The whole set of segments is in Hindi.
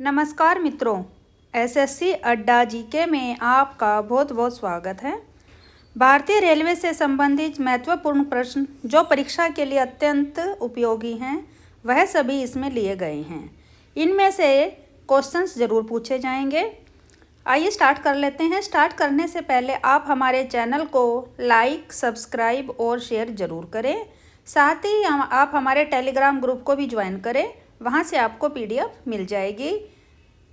नमस्कार मित्रों, एसएससी अड्डा जीके में आपका बहुत बहुत स्वागत है। भारतीय रेलवे से संबंधित महत्वपूर्ण प्रश्न जो परीक्षा के लिए अत्यंत उपयोगी हैं वह सभी इसमें लिए गए हैं। इनमें से क्वेश्चंस ज़रूर पूछे जाएंगे। आइए स्टार्ट कर लेते हैं। स्टार्ट करने से पहले आप हमारे चैनल को लाइक, सब्सक्राइब और शेयर ज़रूर करें। साथ ही आप हमारे टेलीग्राम ग्रुप को भी ज्वाइन करें, वहाँ से आपको पीडीएफ मिल जाएगी।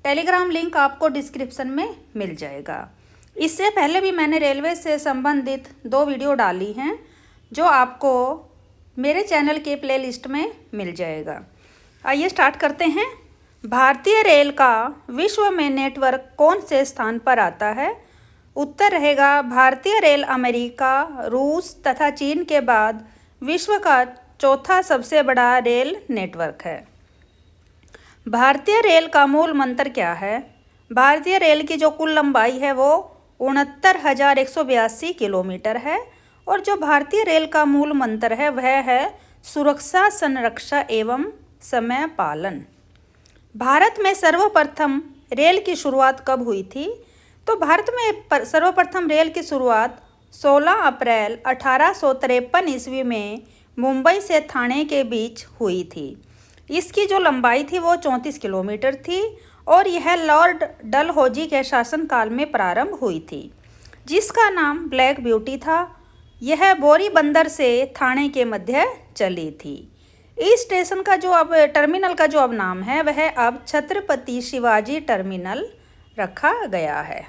टेलीग्राम लिंक आपको डिस्क्रिप्शन में मिल जाएगा। इससे पहले भी मैंने रेलवे से संबंधित 2 वीडियो डाली हैं जो आपको मेरे चैनल के प्लेलिस्ट में मिल जाएगा। आइए स्टार्ट करते हैं। भारतीय रेल का विश्व में नेटवर्क कौन से स्थान पर आता है? उत्तर रहेगा भारतीय रेल अमेरिका, रूस तथा चीन के बाद विश्व का चौथा सबसे बड़ा रेल नेटवर्क है। भारतीय रेल का मूल मंत्र क्या है? भारतीय रेल की जो कुल लंबाई है वो 69,182 किलोमीटर है और जो भारतीय रेल का मूल मंत्र है वह है सुरक्षा, संरक्षा एवं समय पालन। भारत में सर्वप्रथम रेल की शुरुआत कब हुई थी? तो भारत में सर्वप्रथम रेल की शुरुआत 16 अप्रैल 1853 ईस्वी में मुंबई से ठाणे के बीच हुई थी। इसकी जो लंबाई थी वो 34 किलोमीटर थी और यह लॉर्ड डलहौजी के शासनकाल में प्रारंभ हुई थी, जिसका नाम ब्लैक ब्यूटी था। यह बोरी बंदर से ठाणे के मध्य चली थी। इस स्टेशन का जो अब टर्मिनल का जो अब नाम है वह अब छत्रपति शिवाजी टर्मिनल रखा गया है।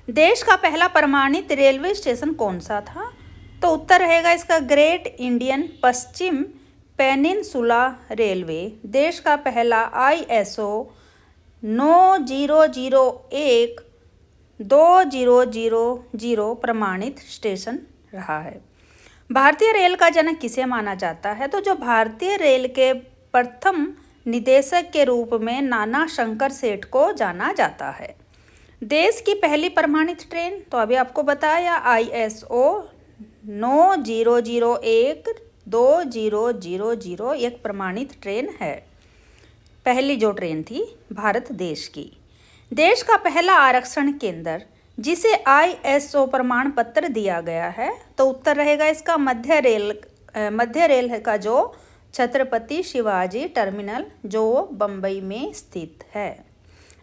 देश का पहला प्रमाणित रेलवे स्टेशन कौन सा था? तो उत्तर रहेगा इसका ग्रेट इंडियन पश्चिम पेनिनसुला रेलवे देश का पहला ISO 9001-2000 प्रमाणित स्टेशन रहा है। भारतीय रेल का जनक किसे माना जाता है? तो जो भारतीय रेल के प्रथम निदेशक के रूप में नाना शंकर सेठ को जाना जाता है। देश की पहली प्रमाणित ट्रेन तो अभी आपको बताया ISO 9001-2000 एक प्रमाणित ट्रेन है, पहली जो ट्रेन थी भारत देश की। देश का पहला आरक्षण केंद्र जिसे ISO प्रमाण पत्र दिया गया है तो उत्तर रहेगा इसका मध्य रेल का जो छत्रपति शिवाजी टर्मिनल जो बम्बई में स्थित है।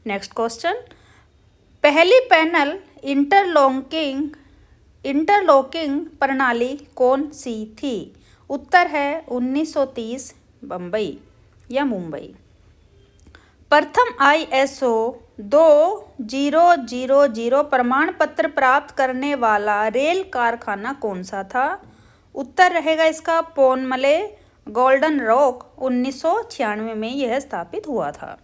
नेक्स्ट क्वेश्चन, पहली पैनल इंटरलॉकिंग प्रणाली कौन सी थी? उत्तर है 1930 बम्बई या मुंबई। प्रथम ISO 2000 प्रमाण पत्र प्राप्त करने वाला रेल कारखाना कौन सा था? उत्तर रहेगा इसका पोनमले गोल्डन रॉक 1996 में यह स्थापित हुआ था।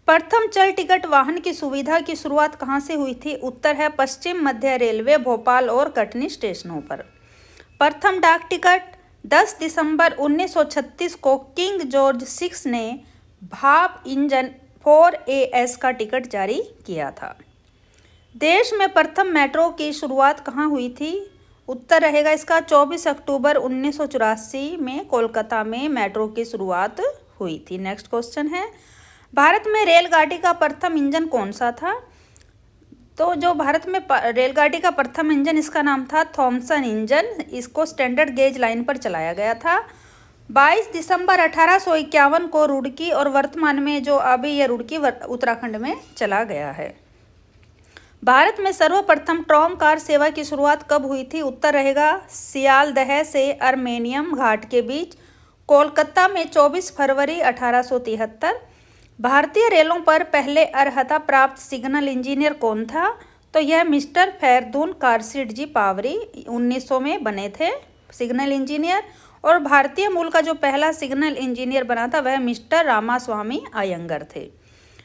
प्रथम चल टिकट वाहन की सुविधा की शुरुआत कहाँ से हुई थी? उत्तर है पश्चिम मध्य रेलवे भोपाल और कटनी स्टेशनों पर। प्रथम डाक टिकट 10 दिसंबर 1936 को किंग जॉर्ज 6 ने भाप इंजन 4AS का टिकट जारी किया था। देश में प्रथम मेट्रो की शुरुआत कहाँ हुई थी? उत्तर रहेगा इसका 24 अक्टूबर 1984 में कोलकाता में मेट्रो की शुरुआत हुई थी। नेक्स्ट क्वेश्चन है, भारत में रेलगाड़ी का प्रथम इंजन कौन सा था? तो जो भारत में रेलगाड़ी का प्रथम इंजन इसका नाम था थॉमसन इंजन। इसको स्टैंडर्ड गेज लाइन पर चलाया गया था। 22 दिसंबर 1851 को रुड़की और वर्तमान में जो अभी यह रुड़की उत्तराखंड में चला गया है। भारत में सर्वप्रथम ट्राम कार सेवा की शुरुआत कब हुई थी? उत्तर रहेगा सियालदह से अर्मेनियम घाट के बीच कोलकाता में 24 फरवरी 1873। भारतीय रेलों पर पहले अर्हता प्राप्त सिग्नल इंजीनियर कौन था? तो यह मिस्टर फैरदून कारसिड जी पावरी 1900 में बने थे सिग्नल इंजीनियर, और भारतीय मूल का जो पहला सिग्नल इंजीनियर बना था वह मिस्टर रामास्वामी अयंगर थे।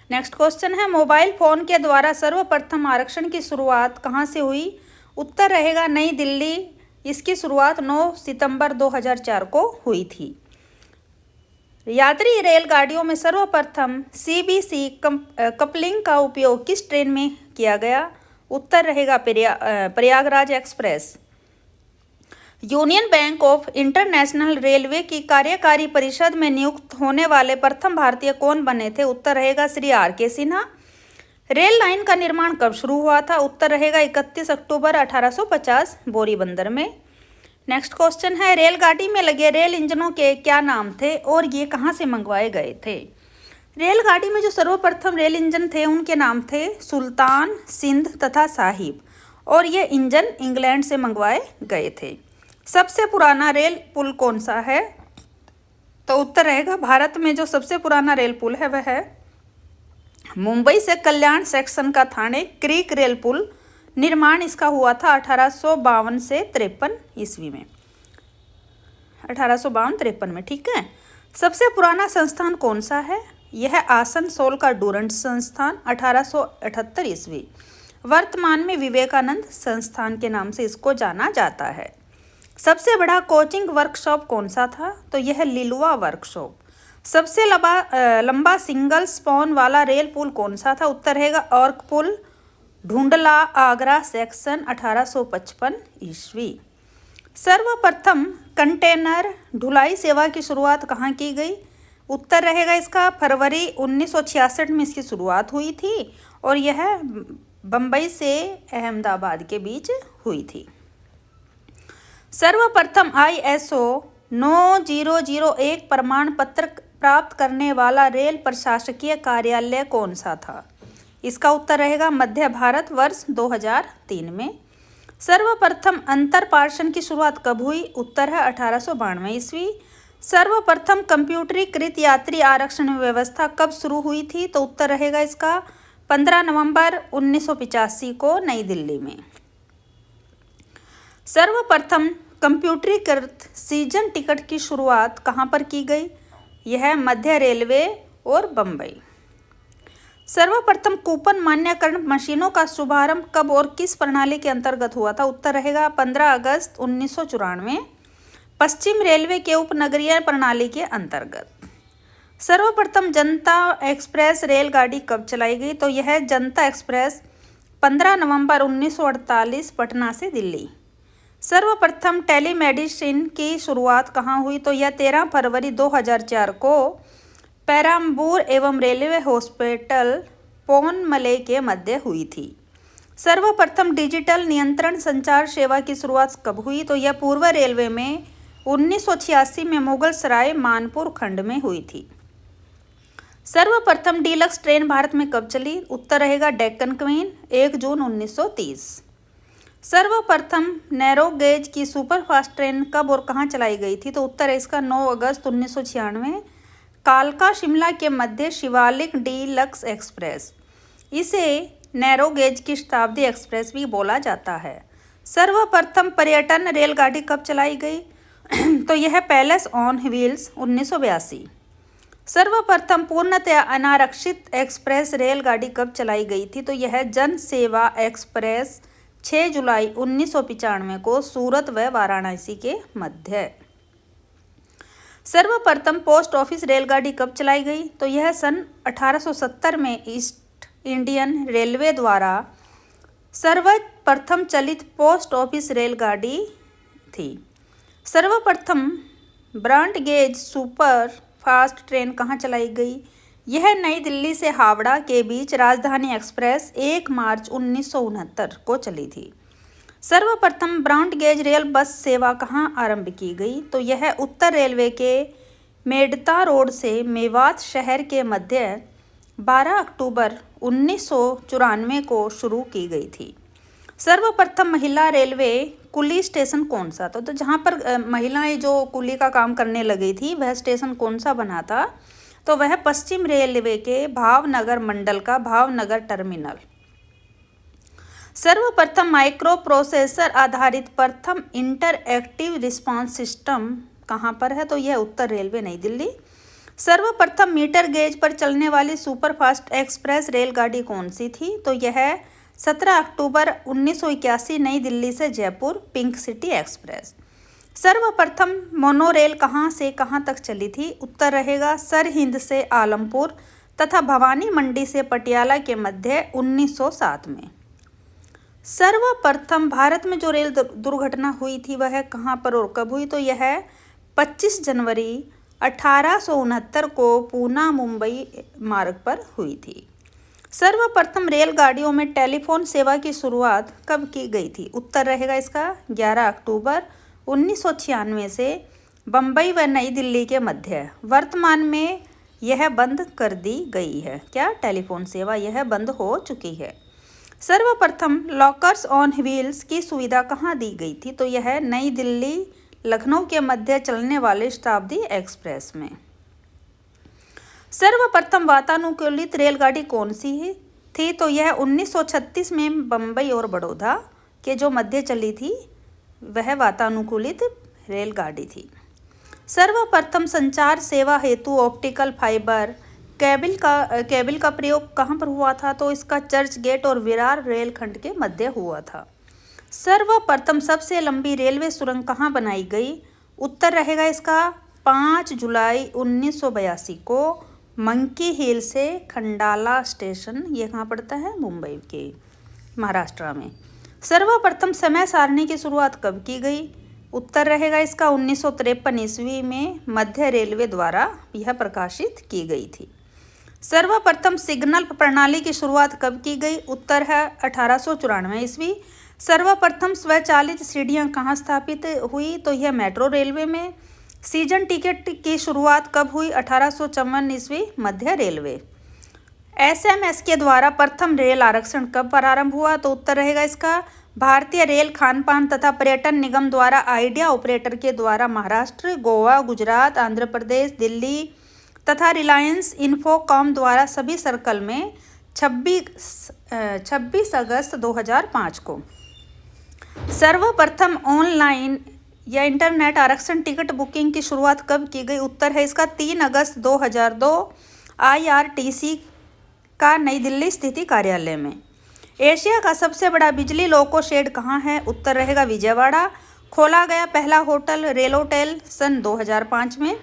नेक्स्ट क्वेश्चन है, मोबाइल फ़ोन के द्वारा सर्वप्रथम आरक्षण की शुरुआत कहाँ से हुई? उत्तर रहेगा नई दिल्ली। इसकी शुरुआत 9 सितंबर 2004 को हुई थी। यात्री रेलगाड़ियों में सर्वप्रथम CBC कपलिंग का उपयोग किस ट्रेन में किया गया? उत्तर रहेगा Prayagraj express. Union bank of international railway की कार्यकारी परिषद में नियुक्त होने वाले प्रथम भारतीय कौन बने थे? उत्तर रहेगा Shri R.K. Sinha. Rail line का निर्माण कब शुरू हुआ था? उत्तर रहेगा 31 अक्टूबर 1850 बोरीबंदर में। नेक्स्ट क्वेश्चन है, रेलगाड़ी में लगे रेल इंजनों के क्या नाम थे और ये कहाँ से मंगवाए गए थे? रेलगाड़ी में जो सर्वप्रथम रेल इंजन थे उनके नाम थे सुल्तान, सिंध तथा साहिब, और ये इंजन इंग्लैंड से मंगवाए गए थे। सबसे पुराना रेल पुल कौन सा है? तो उत्तर रहेगा, भारत में जो सबसे पुराना रेल पुल है वह है मुंबई से कल्याण सेक्शन का थाने क्रीक रेल पुल। निर्माण इसका हुआ था 1852 से 53 ईस्वी में, 1852-53 में, ठीक है। सबसे पुराना संस्थान कौन सा है? यह आसनसोल का डूरंट संस्थान, 1878 ईस्वी। वर्तमान में विवेकानंद संस्थान के नाम से इसको जाना जाता है। सबसे बड़ा कोचिंग वर्कशॉप कौन सा था? तो यह लिलुआ वर्कशॉप। सबसे लंबा सिंगल स्पॉन वाला रेल पुल कौन सा था? उत्तर रहेगा ऑर्क पुल, ढूंढला आगरा सेक्शन, 1855 ईस्वी। सर्वप्रथम कंटेनर ढुलाई सेवा की शुरुआत कहाँ की गई? उत्तर रहेगा इसका फरवरी 1966 में इसकी शुरुआत हुई थी और यह बम्बई से अहमदाबाद के बीच हुई थी। सर्वप्रथम ISO 9001 प्रमाण पत्र प्राप्त करने वाला रेल प्रशासकीय कार्यालय कौन सा था? इसका उत्तर रहेगा मध्य भारत, वर्ष 2003 में। सर्वप्रथम अंतरपार्शन की शुरुआत कब हुई? उत्तर है 1892 ईस्वी। सर्वप्रथम कंप्यूटरीकृत यात्री आरक्षण व्यवस्था कब शुरू हुई थी? तो उत्तर रहेगा इसका 15 नवंबर 1985 को नई दिल्ली में। सर्वप्रथम कंप्यूटरीकृत सीजन टिकट की शुरुआत कहाँ पर की गई? यह मध्य रेलवे और बम्बई। सर्वप्रथम कूपन मान्यकरण मशीनों का शुभारंभ कब और किस प्रणाली के अंतर्गत हुआ था? उत्तर रहेगा 15 अगस्त 1994, पश्चिम रेलवे के उपनगरीय प्रणाली के अंतर्गत। सर्वप्रथम जनता एक्सप्रेस रेलगाड़ी कब चलाई गई? तो यह जनता एक्सप्रेस 15 नवंबर 1948 पटना से दिल्ली। सर्वप्रथम टेलीमेडिसिन की शुरुआत कहाँ हुई? तो यह 13 फरवरी 2004 को पेराम्बूर एवं रेलवे हॉस्पिटल पोनमले के मध्य हुई थी। सर्वप्रथम डिजिटल नियंत्रण संचार सेवा की शुरुआत कब हुई? तो यह पूर्व रेलवे में 1986 में मुगल सराय मानपुर खंड में हुई थी। सर्वप्रथम डीलक्स ट्रेन भारत में कब चली? उत्तर रहेगा डेक्कन क्वीन, 1 जून 1930। सर्वप्रथम नैरो गेज की सुपरफास्ट ट्रेन कब और कहाँ चलाई गई थी? तो उत्तर है इसका 9 अगस्त 1996, कालका शिमला के मध्य शिवालिक डीलक्स एक्सप्रेस। इसे नैरो गेज की शताब्दी एक्सप्रेस भी बोला जाता है। सर्वप्रथम पर्यटन रेलगाड़ी कब चलाई गई? तो यह पैलेस ऑन व्हील्स, 1982। सर्वप्रथम पूर्णतया अनारक्षित एक्सप्रेस रेलगाड़ी कब चलाई गई थी? तो यह जन सेवा एक्सप्रेस 6 जुलाई 1995 को सूरत व वाराणसी के मध्य। सर्वप्रथम पोस्ट ऑफिस रेलगाड़ी कब चलाई गई? तो यह सन 1870 में ईस्ट इंडियन रेलवे द्वारा सर्वप्रथम चलित पोस्ट ऑफिस रेलगाड़ी थी। सर्वप्रथम broad gauge super fast train कहाँ चलाई गई? यह नई दिल्ली से हावड़ा के बीच राजधानी एक्सप्रेस 1 मार्च 1969 को चली थी। सर्वप्रथम ब्रॉड गेज रेल बस सेवा कहाँ आरंभ की गई? तो यह उत्तर रेलवे के मेडता रोड से मेवात शहर के मध्य 12 अक्टूबर 1994 को शुरू की गई थी। सर्वप्रथम महिला रेलवे कुली स्टेशन कौन सा था? तो जहाँ पर महिलाएं जो कुली का काम करने लगी थी वह स्टेशन कौन सा बना था? तो वह पश्चिम रेलवे के भावनगर मंडल का भावनगर टर्मिनल। सर्वप्रथम माइक्रो प्रोसेसर आधारित प्रथम इंटरएक्टिव रिस्पांस सिस्टम कहाँ पर है? तो यह उत्तर रेलवे नई दिल्ली। सर्वप्रथम मीटर गेज पर चलने वाली सुपरफास्ट एक्सप्रेस रेलगाड़ी कौन सी थी? तो यह 17 अक्टूबर 1981 नई दिल्ली से जयपुर पिंक सिटी एक्सप्रेस। सर्वप्रथम मोनोरेल कहाँ से कहाँ तक चली थी? उत्तर रहेगा सरहिंद से आलमपुर तथा भवानी मंडी से पटियाला के मध्य 1907 में। सर्वप्रथम भारत में जो रेल दुर्घटना हुई थी वह कहाँ पर और कब हुई, तो यह 25 जनवरी 1869 को पूना मुंबई मार्ग पर हुई थी। सर्वप्रथम रेलगाड़ियों में टेलीफोन सेवा की शुरुआत कब की गई थी, उत्तर रहेगा इसका 11 अक्टूबर 1996 से बम्बई व नई दिल्ली के मध्य। वर्तमान में यह बंद कर दी गई है। क्या टेलीफोन सेवा यह बंद हो चुकी है। सर्वप्रथम लॉकर्स ऑन व्हील्स की सुविधा कहाँ दी गई थी, तो यह नई दिल्ली लखनऊ के मध्य चलने वाले शताब्दी एक्सप्रेस में। सर्वप्रथम वातानुकूलित रेलगाड़ी कौन सी थी, तो यह 1936 में बम्बई और बड़ौदा के जो मध्य चली थी वह वातानुकूलित रेलगाड़ी थी। सर्वप्रथम संचार सेवा हेतु ऑप्टिकल फाइबर केबल का प्रयोग कहाँ पर हुआ था, तो इसका चर्च गेट और विरार रेलखंड के मध्य हुआ था। सर्वप्रथम सबसे लंबी रेलवे सुरंग कहाँ बनाई गई, उत्तर रहेगा इसका 5 जुलाई 1982 को मंकी हिल से खंडाला स्टेशन, ये कहाँ पड़ता है, मुंबई के महाराष्ट्र में। सर्वप्रथम समय सारणी की शुरुआत कब की गई, उत्तर रहेगा इसका 1953 ईस्वी में मध्य रेलवे द्वारा यह प्रकाशित की गई थी। सर्वप्रथम सिग्नल प्रणाली की शुरुआत कब की गई, उत्तर है 1894 ईस्वी। सर्वप्रथम स्वचालित सीढ़ियाँ कहाँ स्थापित हुई, तो यह मेट्रो रेलवे में। सीजन टिकट की शुरुआत कब हुई, 1854 ईस्वी मध्य रेलवे। SMS के द्वारा प्रथम रेल आरक्षण कब प्रारंभ हुआ, तो उत्तर रहेगा इसका भारतीय रेल खानपान तथा पर्यटन निगम द्वारा आइडिया ऑपरेटर के द्वारा महाराष्ट्र, गोवा, गुजरात, आंध्र प्रदेश, दिल्ली तथा रिलायंस इन्फोकॉम द्वारा सभी सर्कल में 26 अगस्त 2005 को। सर्वप्रथम ऑनलाइन या इंटरनेट आरक्षण टिकट बुकिंग की शुरुआत कब की गई, उत्तर है इसका 3 अगस्त 2002 IRTC का नई दिल्ली स्थित कार्यालय में। एशिया का सबसे बड़ा बिजली लोको शेड कहाँ है, उत्तर रहेगा विजयवाड़ा। खोला गया पहला होटल रेलोटेल सन 2005 में।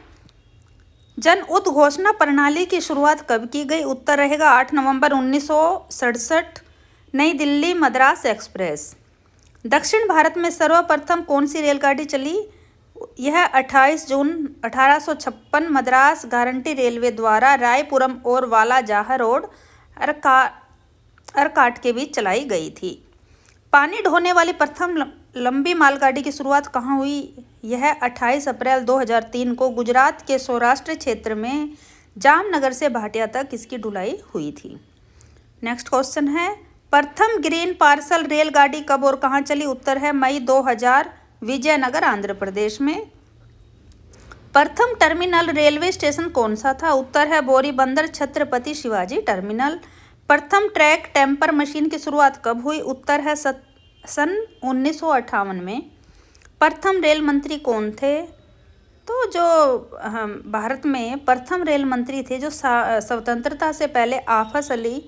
जन उद्घोषणा प्रणाली की शुरुआत कब की गई, उत्तर रहेगा 8 नवंबर 1967 नई दिल्ली मद्रास एक्सप्रेस। दक्षिण भारत में सर्वप्रथम कौन सी रेलगाड़ी चली, यह 28 जून 1856 मद्रास गारंटी रेलवे द्वारा रायपुरम और वालाजाह रोड अरकाट के बीच चलाई गई थी। पानी ढोने वाली प्रथम लंबी मालगाड़ी की शुरुआत कहाँ हुई, यह 28 अप्रैल 2003 को गुजरात के सौराष्ट्र क्षेत्र में जामनगर से भाटिया तक इसकी ढुलाई हुई थी। नेक्स्ट क्वेश्चन है, प्रथम ग्रीन पार्सल रेलगाड़ी कब और कहाँ चली, उत्तर है मई 2000 विजयनगर आंध्र प्रदेश में। प्रथम टर्मिनल रेलवे स्टेशन कौन सा था, उत्तर है बोरीबंदर छत्रपति शिवाजी टर्मिनल। प्रथम ट्रैक टेम्पर मशीन की शुरुआत कब हुई, उत्तर है सन 1958 में। प्रथम रेल मंत्री कौन थे, तो जो भारत में प्रथम रेल मंत्री थे जो स्वतंत्रता से पहले आफस अली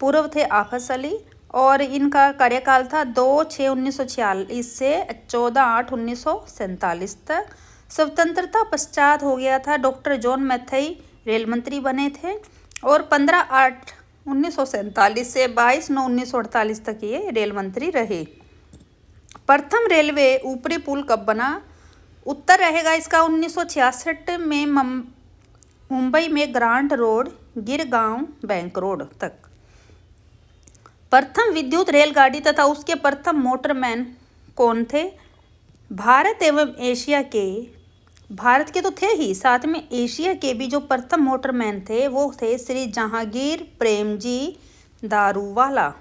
पूर्व थे, आफस अली, और इनका कार्यकाल था 2/6/1946 से 14/8/1947 तक। स्वतंत्रता पश्चात हो गया था, डॉक्टर जॉन मैथई रेल मंत्री बने थे और 15/8/1947 से 22/9/1948 तक ये रेल मंत्री रहे। प्रथम रेलवे ऊपरी पुल कब बना, उत्तर रहेगा इसका 1966 में मुंबई में grant road Girgaon bank road तक। प्रथम विद्युत रेलगाड़ी तथा उसके प्रथम मोटरमैन कौन थे, भारत एवं एशिया के, भारत के तो थे ही, साथ में एशिया के भी जो प्रथम मोटरमैन थे वो थे श्री जहांगीर प्रेमजी दारूवाला।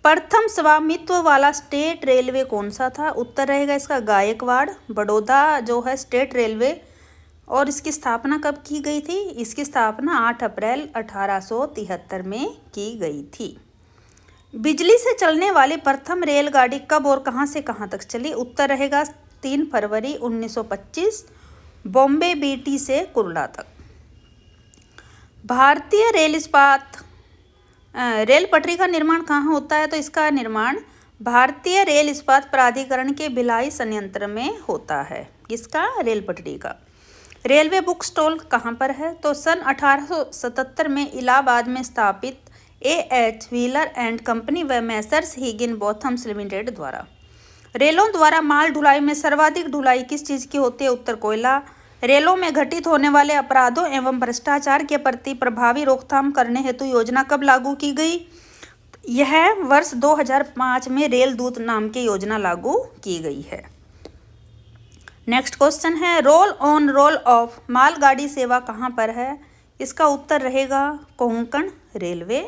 प्रथम स्वामित्व वाला स्टेट रेलवे कौन सा था, उत्तर रहेगा इसका गायकवाड़। बड़ौदा जो है स्टेट रेलवे, और इसकी स्थापना कब की गई थी, इसकी स्थापना 8 अप्रैल 1873 में की गई थी। बिजली से चलने वाली प्रथम रेलगाड़ी कब और कहां से कहां तक चली, उत्तर रहेगा 3 फरवरी 1925 बॉम्बे बीटी से कुर्ला तक। भारतीय रेल पटरी का निर्माण कहाँ होता है, तो इसका निर्माण भारतीय रेल इस्पात प्राधिकरण के भिलाई संयंत्र में होता है। इसका रेल पटरी का। रेलवे बुक स्टॉल कहाँ पर है, तो सन 1877 में इलाहाबाद में स्थापित AH व्हीलर एंड कंपनी व मैसर्स हिगिन बोथम्स लिमिटेड द्वारा। रेलों द्वारा माल ढुलाई में सर्वाधिक ढुलाई किस चीज़ की होती है? उत्तर कोयला। रेलों में घटित होने वाले अपराधों एवं भ्रष्टाचार के प्रति प्रभावी रोकथाम करने हेतु योजना कब लागू की गई? यह वर्ष 2005 में रेल दूत नाम की योजना लागू की गई है। नेक्स्ट क्वेश्चन है, रोल ऑन रोल ऑफ मालगाड़ी सेवा कहाँ पर है? इसका उत्तर रहेगा कोंकण रेलवे।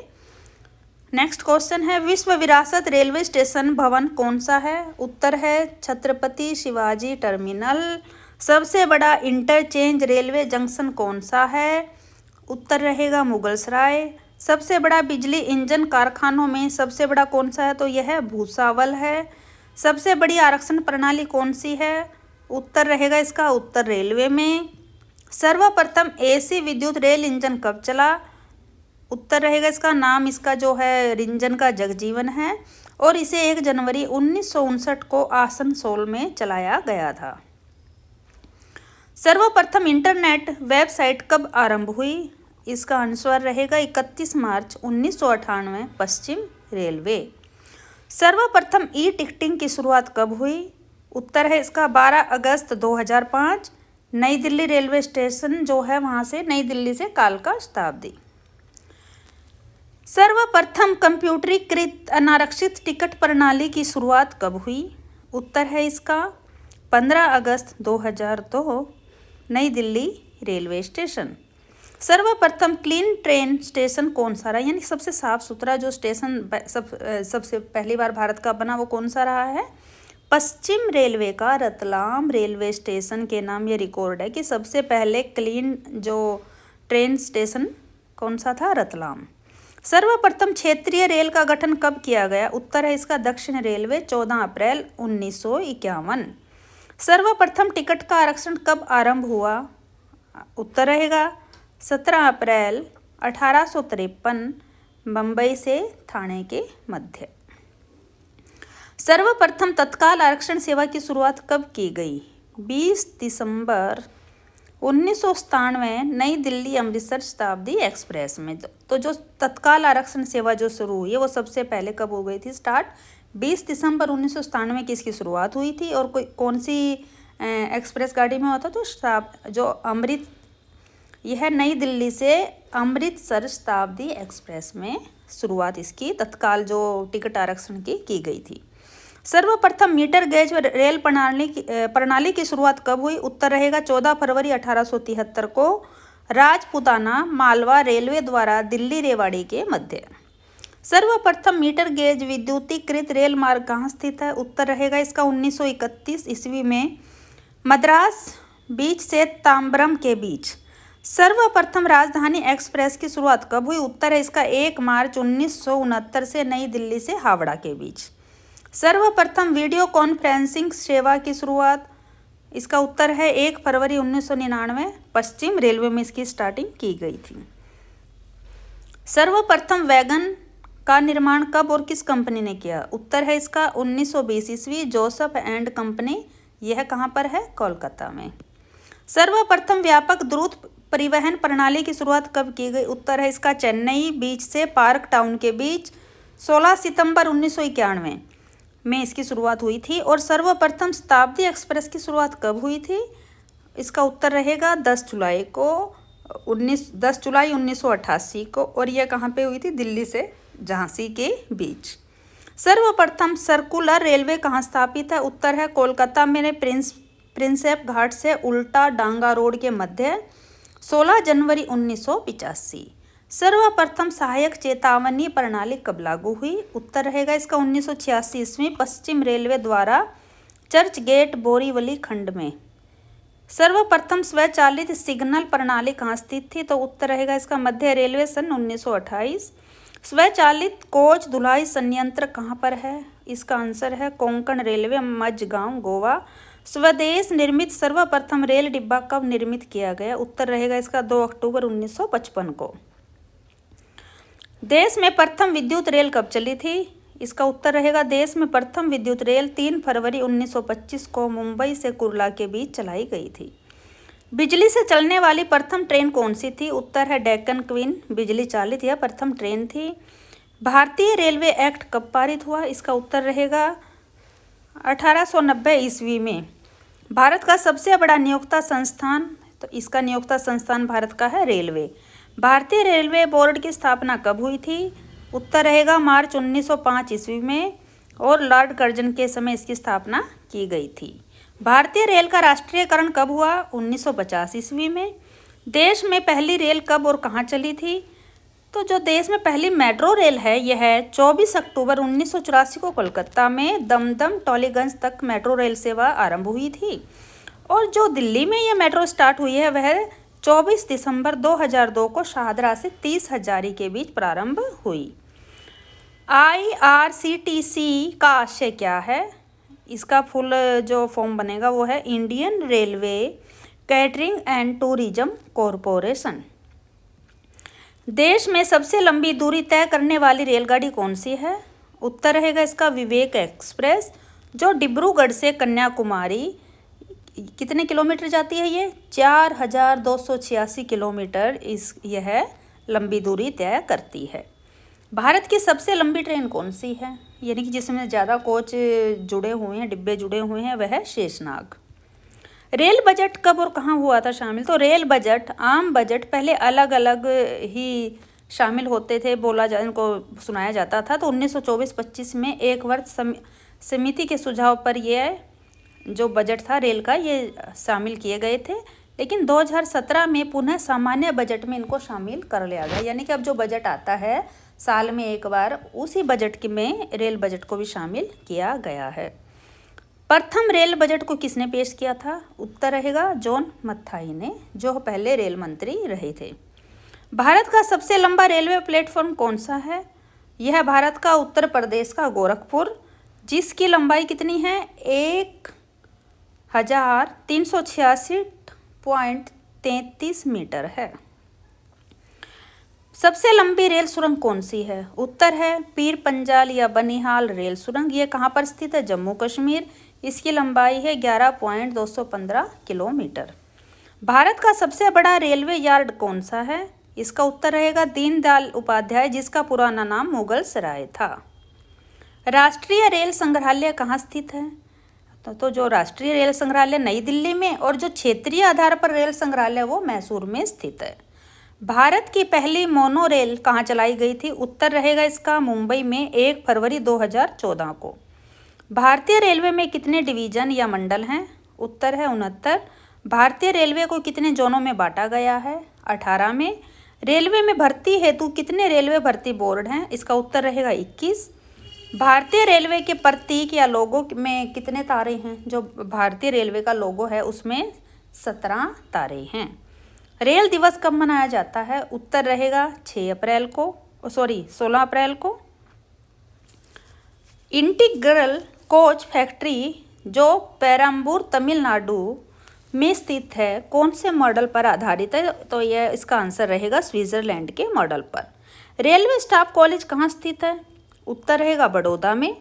नेक्स्ट क्वेश्चन है, विश्व विरासत रेलवे स्टेशन भवन कौन सा है? उत्तर है छत्रपति शिवाजी टर्मिनल। सबसे बड़ा इंटरचेंज रेलवे जंक्शन कौन सा है? उत्तर रहेगा मुगलसराय। सबसे बड़ा बिजली इंजन कारखानों में सबसे बड़ा कौन सा है? तो यह भूसावल है। सबसे बड़ी आरक्षण प्रणाली कौन सी है? उत्तर रहेगा इसका उत्तर रेलवे में। सर्वप्रथम AC विद्युत रेल इंजन कब चला? उत्तर रहेगा इसका नाम, इसका जो है इंजन का जगजीवन है और इसे 1 जनवरी 1959 को आसनसोल में चलाया गया था। सर्वप्रथम इंटरनेट वेबसाइट कब आरंभ हुई? इसका आंसर रहेगा 31 मार्च 1998 पश्चिम रेलवे। सर्वप्रथम टिकटिंग की शुरुआत कब हुई? उत्तर है इसका 12 अगस्त 2005 नई दिल्ली रेलवे स्टेशन जो है वहाँ से, नई दिल्ली से कालका शताब्दी। सर्वप्रथम कंप्यूटरीकृत अनारक्षित टिकट प्रणाली की शुरुआत कब हुई? उत्तर है इसका 15 अगस्त 2002 नई दिल्ली रेलवे स्टेशन। सर्वप्रथम क्लीन ट्रेन स्टेशन कौन सा रहा? यानी सबसे साफ सुथरा जो स्टेशन सबसे पहली बार भारत का बना वो कौन सा रहा है? पश्चिम रेलवे का रतलाम रेलवे स्टेशन के नाम ये रिकॉर्ड है कि सबसे पहले क्लीन जो ट्रेन स्टेशन कौन सा था? रतलाम। सर्वप्रथम क्षेत्रीय रेल का गठन कब किया गया? उत्तर है इसका दक्षिण रेलवे 14 अप्रैल 1951। सर्वप्रथम टिकट का आरक्षण कब आरंभ हुआ? उत्तर रहेगा 17 अप्रैल 1853 बम्बई से ठाणे के मध्य। सर्वप्रथम तत्काल आरक्षण सेवा की शुरुआत कब की गई? 20 दिसंबर 1997 नई दिल्ली अमृतसर शताब्दी एक्सप्रेस में। तो जो तत्काल आरक्षण सेवा जो शुरू हुई है वो सबसे पहले कब हो गई थी स्टार्ट? 20 दिसंबर 1997 की इसकी शुरुआत हुई थी। और कौन सी एक्सप्रेस गाड़ी में होता? तो जो यह नई दिल्ली से अमृतसर शताब्दी एक्सप्रेस में शुरुआत इसकी तत्काल जो टिकट आरक्षण की गई थी। सर्वप्रथम मीटर गेज रेल प्रणाली की शुरुआत कब हुई? उत्तर रहेगा 14 फरवरी 1873 को राजपुताना मालवा रेलवे द्वारा दिल्ली रेवाड़ी के मध्य। सर्वप्रथम मीटर गेज विद्युतीकृत रेल मार्ग कहाँ स्थित है? उत्तर रहेगा इसका 1931 ईस्वी में मद्रास बीच से ताम्बरम के बीच। सर्वप्रथम राजधानी एक्सप्रेस की शुरुआत कब हुई? उत्तर है इसका 1 मार्च 1969 से नई दिल्ली से हावड़ा के बीच। सर्वप्रथम वीडियो कॉन्फ्रेंसिंग सेवा की शुरुआत? इसका उत्तर है 1 फरवरी 1999 पश्चिम रेलवे में इसकी स्टार्टिंग की गई थी। सर्वप्रथम वैगन का निर्माण कब और किस कंपनी ने किया? उत्तर है इसका 1920 ईस्वी जोसेफ एंड कंपनी। यह कहाँ पर है? कोलकाता में। सर्वप्रथम व्यापक द्रुत परिवहन प्रणाली की शुरुआत कब की गई? उत्तर है इसका चेन्नई बीच से पार्क टाउन के बीच 16 सितंबर 1991 में इसकी शुरुआत हुई थी। और सर्वप्रथम शताब्दी एक्सप्रेस की शुरुआत कब हुई थी? इसका उत्तर रहेगा 10 जुलाई 1988 को। और यह कहाँ पे हुई थी? दिल्ली से झांसी के बीच। सर्वप्रथम सर्कुलर रेलवे कहाँ स्थापित है? उत्तर है कोलकाता में प्रिंसेप घाट से उल्टा डांगा रोड के मध्य 16 जनवरी 1985। सर्वप्रथम सहायक चेतावनी प्रणाली कब लागू हुई? उत्तर रहेगा इसका 1986 ईस्वी पश्चिम रेलवे द्वारा चर्च गेट बोरीवली खंड में। सर्वप्रथम स्वचालित सिग्नल प्रणाली कहाँ स्थित थी? तो उत्तर रहेगा इसका मध्य रेलवे सन 1928। स्वचालित कोच धुलाई संयंत्र कहाँ पर है? इसका आंसर है कोंकण रेलवे मझगांव गोवा। स्वदेश निर्मित सर्वप्रथम रेल डिब्बा कब निर्मित किया गया? उत्तर रहेगा इसका 2 अक्टूबर 1955 को। देश में प्रथम विद्युत रेल कब चली थी? इसका उत्तर रहेगा देश में प्रथम विद्युत रेल 3 फरवरी 1925 को मुंबई से कुर्ला के बीच चलाई गई थी। बिजली से चलने वाली प्रथम ट्रेन कौन सी थी? उत्तर है डेक्कन क्वीन, बिजली चालित यह प्रथम ट्रेन थी। भारतीय रेलवे एक्ट कब पारित हुआ? इसका उत्तर रहेगा 1890 ईस्वी में। भारत का सबसे बड़ा नियोक्ता संस्थान, तो इसका नियोक्ता संस्थान भारत का है रेलवे। भारतीय रेलवे बोर्ड की स्थापना कब हुई थी? उत्तर रहेगा मार्च 1905 ईस्वी में, और लॉर्ड कर्जन के समय इसकी स्थापना की गई थी। भारतीय रेल का राष्ट्रीयकरण कब हुआ? 1950 ईस्वी में। देश में पहली रेल कब और कहाँ चली थी? तो जो देश में पहली मेट्रो रेल है यह है 24 अक्टूबर 1984 को कोलकाता में दमदम टॉलीगंज तक मेट्रो रेल सेवा आरंभ हुई थी। और जो दिल्ली में यह मेट्रो स्टार्ट हुई है वह 24 दिसंबर 2002 को शाहदरा से 30 हजारी के बीच प्रारंभ हुई। IRCTC का आशय क्या है? इसका फुल जो फॉर्म बनेगा वो है Indian railway catering and tourism corporation. देश में सबसे लंबी दूरी तय करने वाली रेलगाड़ी कौन सी है? उत्तर रहेगा इसका विवेक एक्सप्रेस, जो डिब्रूगढ़ से कन्याकुमारी कितने किलोमीटर जाती है? ये 4286 किलोमीटर यह लंबी दूरी तय करती है। भारत की सबसे लंबी ट्रेन कौन सी है? यानी कि जिसमें ज़्यादा कोच जुड़े हुए हैं, डिब्बे जुड़े हुए हैं, वह है शेषनाग। रेल बजट कब और कहाँ हुआ था शामिल? तो रेल बजट, आम बजट पहले अलग अलग ही शामिल होते थे, इनको सुनाया जाता था। तो 1924-25 में एक वर्ष समिति के सुझाव पर यह जो बजट था रेल का ये शामिल किए गए थे, लेकिन 2017 में पुनः सामान्य बजट में इनको शामिल कर लिया गया। यानी कि अब जो बजट आता है साल में एक बार, उसी बजट में रेल बजट को भी शामिल किया गया है। प्रथम रेल बजट को किसने पेश किया था? उत्तर रहेगा जॉन मथाई ने, जो पहले रेल मंत्री रहे थे। भारत का सबसे लंबा रेलवे प्लेटफॉर्म कौन सा है? यह भारत का उत्तर प्रदेश का गोरखपुर, जिसकी लंबाई कितनी है? 1386.33 मीटर है। सबसे लंबी रेल सुरंग कौन सी है? उत्तर है पीर पंजाल या बनिहाल रेल सुरंग। ये कहाँ पर स्थित है? जम्मू कश्मीर। इसकी लंबाई है 11.215 किलोमीटर। भारत का सबसे बड़ा रेलवे यार्ड कौन सा है? इसका उत्तर रहेगा दीनदयाल उपाध्याय, जिसका पुराना नाम मुगल सराय था। राष्ट्रीय रेल संग्रहालय कहाँ स्थित है? तो जो राष्ट्रीय रेल संग्रहालय नई दिल्ली में, और जो क्षेत्रीय आधार पर रेल संग्रहालय वो मैसूर में स्थित है। भारत की पहली मोनो रेल कहाँ चलाई गई थी? उत्तर रहेगा इसका मुंबई में 1 फरवरी 2014 को। भारतीय रेलवे में कितने डिवीजन या मंडल हैं? उत्तर है 69। भारतीय रेलवे को कितने जोनों में बांटा गया है? 18 में। रेलवे में भर्ती हेतु कितने रेलवे भर्ती बोर्ड हैं? इसका उत्तर रहेगा 21। भारतीय रेलवे के प्रतीक या लोगो में कितने तारे हैं? जो भारतीय रेलवे का लोगो है उसमें 17 तारे हैं। रेल दिवस कब मनाया जाता है? उत्तर रहेगा 16 अप्रैल को। इंटीग्रल कोच फैक्ट्री जो पेरम्बूर तमिलनाडु में स्थित है कौन से मॉडल पर आधारित है? तो यह इसका आंसर रहेगा स्विट्जरलैंड के मॉडल पर। रेलवे स्टाफ कॉलेज कहाँ स्थित है? उत्तर रहेगा बड़ौदा में।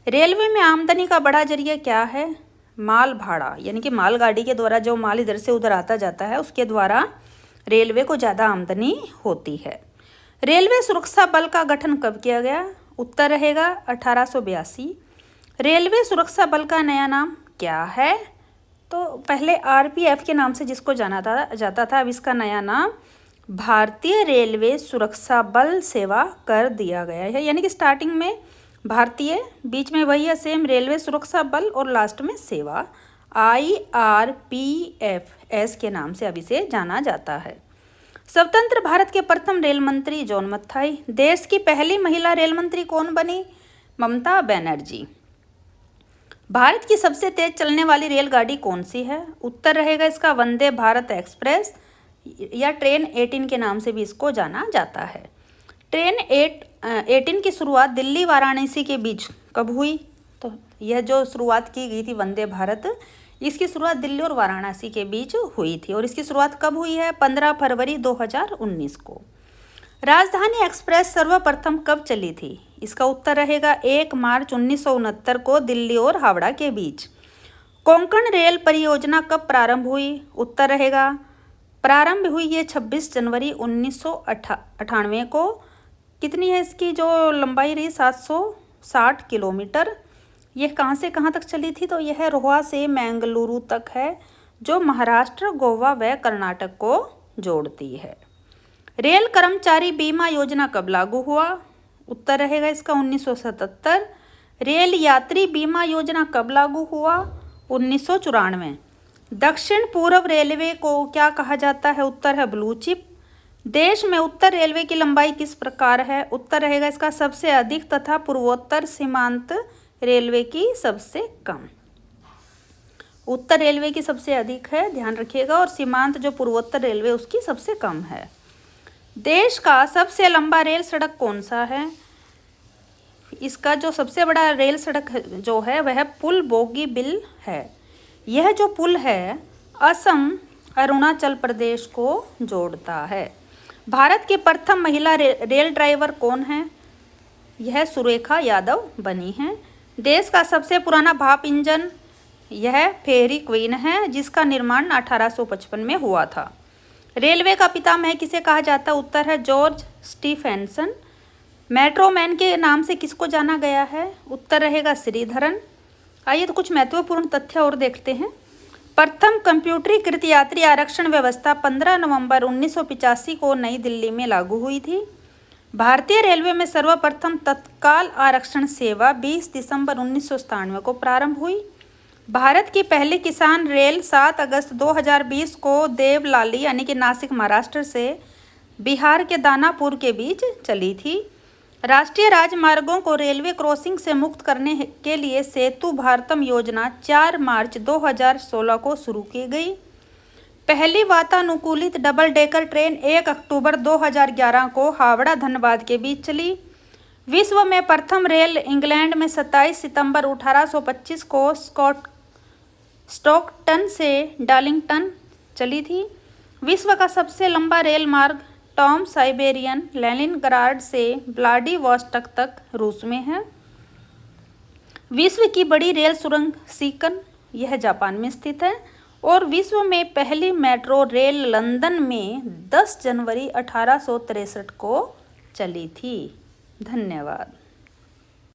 रेलवे में आमदनी का बड़ा जरिया क्या है? माल भाड़ा, यानी कि मालगाड़ी के द्वारा जो माल इधर से उधर आता जाता है उसके द्वारा रेलवे को ज़्यादा आमदनी होती है। रेलवे सुरक्षा बल का गठन कब किया गया? उत्तर रहेगा 1882। रेलवे सुरक्षा बल का नया नाम क्या है? तो पहले RPF के नाम से जिसको जाना जाता था, अब इसका नया नाम भारतीय रेलवे सुरक्षा बल सेवा कर दिया गया है। यानी कि स्टार्टिंग में भारतीय, बीच में वही है सेम रेलवे सुरक्षा बल, और लास्ट में सेवा IRPFS के नाम से अब इसे जाना जाता है। स्वतंत्र भारत के प्रथम रेल मंत्री जॉन मथाई। देश की पहली महिला रेल मंत्री कौन बनी? ममता बनर्जी। भारत की सबसे तेज चलने वाली रेलगाड़ी कौन सी है? उत्तर रहेगा इसका वंदे भारत एक्सप्रेस, या ट्रेन 18 के नाम से भी इसको जाना जाता है। ट्रेन 18 की शुरुआत दिल्ली वाराणसी के बीच कब हुई? तो यह जो शुरुआत की गई थी वंदे भारत, इसकी शुरुआत दिल्ली और वाराणसी के बीच हुई थी, और इसकी शुरुआत कब हुई है? 15 फरवरी 2019 को। राजधानी एक्सप्रेस सर्वप्रथम कब चली थी? इसका उत्तर रहेगा 1 मार्च 1969 को दिल्ली और हावड़ा के बीच। कोंकण रेल परियोजना कब प्रारंभ हुई? उत्तर रहेगा प्रारंभ हुई ये 26 जनवरी 1998 को। कितनी है इसकी जो लंबाई रही? 760 किलोमीटर। यह कहाँ से कहाँ तक चली थी? तो यह रोहा से मैंगलुरु तक है, जो महाराष्ट्र, गोवा व कर्नाटक को जोड़ती है। रेल कर्मचारी बीमा योजना कब लागू हुआ? उत्तर रहेगा इसका 1977। रेल यात्री बीमा योजना कब लागू हुआ? 1994। दक्षिण पूर्व रेलवे को क्या कहा जाता है? उत्तर है ब्लू चिप। देश में उत्तर रेलवे की लंबाई किस प्रकार है? उत्तर रहेगा इसका सबसे अधिक तथा पूर्वोत्तर सीमांत रेलवे की सबसे कम। उत्तर रेलवे की सबसे अधिक है, ध्यान रखिएगा, और सीमांत जो पूर्वोत्तर रेलवे उसकी सबसे कम है। देश का सबसे लंबा रेल सड़क कौन सा है? इसका जो सबसे बड़ा रेल सड़क जो है वह पुल बोगीबिल है। यह जो पुल है असम अरुणाचल प्रदेश को जोड़ता है। भारत की प्रथम महिला रेल ड्राइवर कौन है? यह सुरेखा यादव बनी है। देश का सबसे पुराना भाप इंजन यह फेयरी क्वीन है, जिसका निर्माण 1855 में हुआ था। रेलवे का पितामह किसे कहा जाता है? उत्तर है जॉर्ज स्टीफेंसन। मेट्रो मैन के नाम से किसको जाना गया है? उत्तर रहेगा श्रीधरन। आइए तो कुछ महत्वपूर्ण तथ्य और देखते हैं। प्रथम कंप्यूटरीकृत यात्री आरक्षण व्यवस्था 15 नवंबर 1985 को नई दिल्ली में लागू हुई थी। भारतीय रेलवे में सर्वप्रथम तत्काल आरक्षण सेवा 20 दिसंबर 1997 को प्रारंभ हुई। भारत की पहली किसान रेल 7 अगस्त 2020 को देवलाली यानी कि नासिक महाराष्ट्र से बिहार के दानापुर के बीच चली थी। राष्ट्रीय राजमार्गों को रेलवे क्रॉसिंग से मुक्त करने के लिए सेतु भारतम योजना 4 मार्च 2016 को शुरू की गई। पहली वातानुकूलित डबल डेकर ट्रेन 1 अक्टूबर 2011 को हावड़ा धनबाद के बीच चली। विश्व में प्रथम रेल इंग्लैंड में 27 सितंबर 1825 को स्टॉकटन से डार्लिंगटन चली थी। विश्व का सबसे लंबा रेल मार्ग टॉम साइबेरियन लेनिनग्राड से व्लादिवोस्टोक तक रूस में है। विश्व की बड़ी रेल सुरंग सीकन यह जापान में स्थित है। और विश्व में पहली मेट्रो रेल लंदन में 10 जनवरी 1863 को चली थी। धन्यवाद।